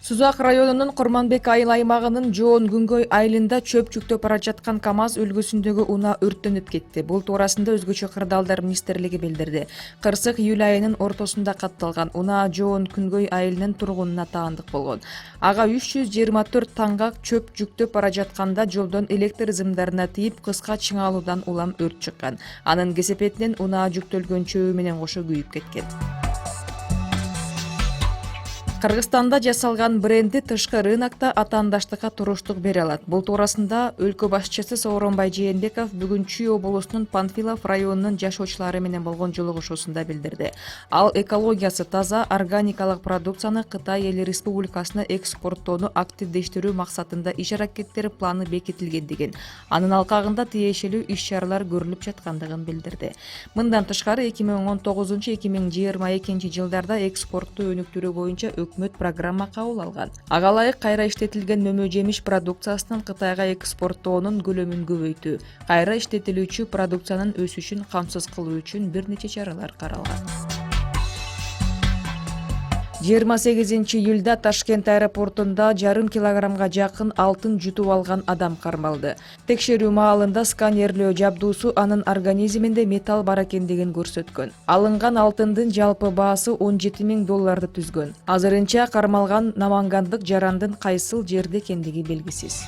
Сузак районунун Курманбек айыл аймагынын Жоон Күнгөй айылында чөп жүктөп бара жаткан КАМАЗ үлгүсүндөгү унаа өрттөнүп кетти. Бул туурасында өзгөчө кырдаалдар министрлиги билдирди. Кырсык июль айынын ортосунда катталган унаа Жоон Күнгөй айылынын тургунуна таандык болгон. Ага 324 таңгак чөп жүктөп бара жатканда жолдон электр зымдарына тийип кыска чыңалуудан улам өрт чыккан. Анын кесепетинен унаа жүктөлгөн чөбү менен кошо күйүп кеткен. Кыргызстанда жасалган бренди тышкы рынокто атаандаштыкка туруштук бере алат. Бул туурасында өлкө башчысы Сооронбай Жээнбеков бүгүн Чүй облусунун Панфилов районунун жашоочулары менен болгон жолугушуусунда билдирди. Ал экологиясы таза органикалык продукцияны Кытай Эл Республикасына экспорттоону активдештирүү максатында иш-аракеттер планы бекитилгендигин, анын алкагында тиешелүү иш-чаралар көрүлүп жаткандыгын билдирди. Мындан тышкары 2019-2022 жылдарда экспорттуу өнүктүрүү боюнча өкмөт программа кабыл алган. Ага ылайык кайра иштетилген мөмө жемиш продукциясынын Кытайга экспорттоонун көлөмүн көбөйтүү, кайра иштетилүүчү продукциянын өсүшүн камсыз кылуу үчүн бир нече чаралар каралган. 28 июлда Ташкент аэропортунда 1,5 килограммга жакын алтын жутуп алган адам кармалды. Текшерүү маалында сканерлөө жабдуусу анын организминде металл бар экендигин көрсөткөн. Алынган алтындын жалпы баасы $17,000 түзгөн. Азырынча кармалган намангандык жарандын кайсыл жерде экендиги белгисиз.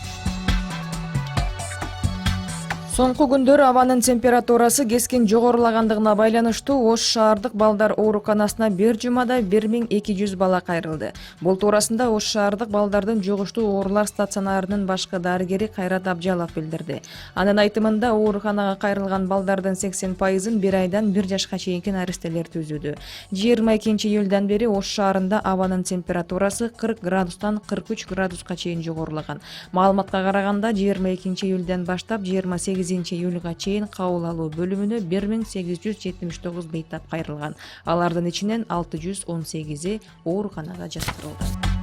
Соңку күндөр абанын температурасы кескин жогорулагандыгына байланыштуу Ош шаардык балдар ооруканасына бир жумада 1200 бала кайрылды. Бул туурасында Ош шаардык балдардын жугуштуу оорулар стационарынын башкы дарыгери Кайрат Абжалов билдирди. Анын айтымында ооруканага кайрылган балдардын 80%-ын 1 айдан 1 жашка чейинки наристелер түзүүдө. 22 июлдан бери Ош шаарында абанын температурасы 40 градустан 43 градуска чейин жогорулаган. Маалыматка караганда 22 июлдан баштап 28 июлга чейин кабыл алуу бөлүмүнө 1879 бейтап кайрылган. Алардын ичинен 618 ооруканага жаткырылган.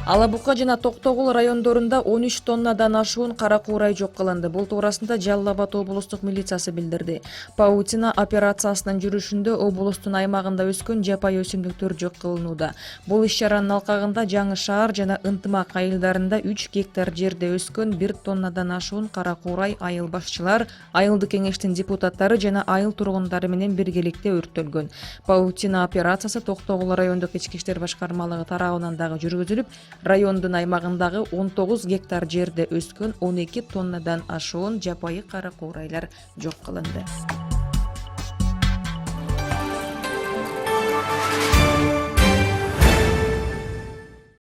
Ала Бука жана Токтогул райондорунда 13 тоннадан ашуун кара куурай жок кылынды. Бул туурасында Жалал Абад облустук милициясы билдирди. Паутина операциясынын жүрүшүндө облустун аймагында өскөн жапай өсүмдүктөр жок кылынууда. Бул иш-чаранын алкагында Жаңы Шаар жана Ынтымак айылдарында 3 гектар жерде өскөн 1 тоннадан ашуун кара куурай айыл башчылар, айылдык кеңештин депутаттары жана айыл тургундары менен биргеликте өрттөлгөн. Паутина операциясы Токтогул райондук ички иштер башкармалыгы тарабынан дагы жүргүзүлүп, райондун аймагындагы 19 гектар жерде өскөн 12 тоннадан ашуун жапайы кара куурайлар жок кылынды.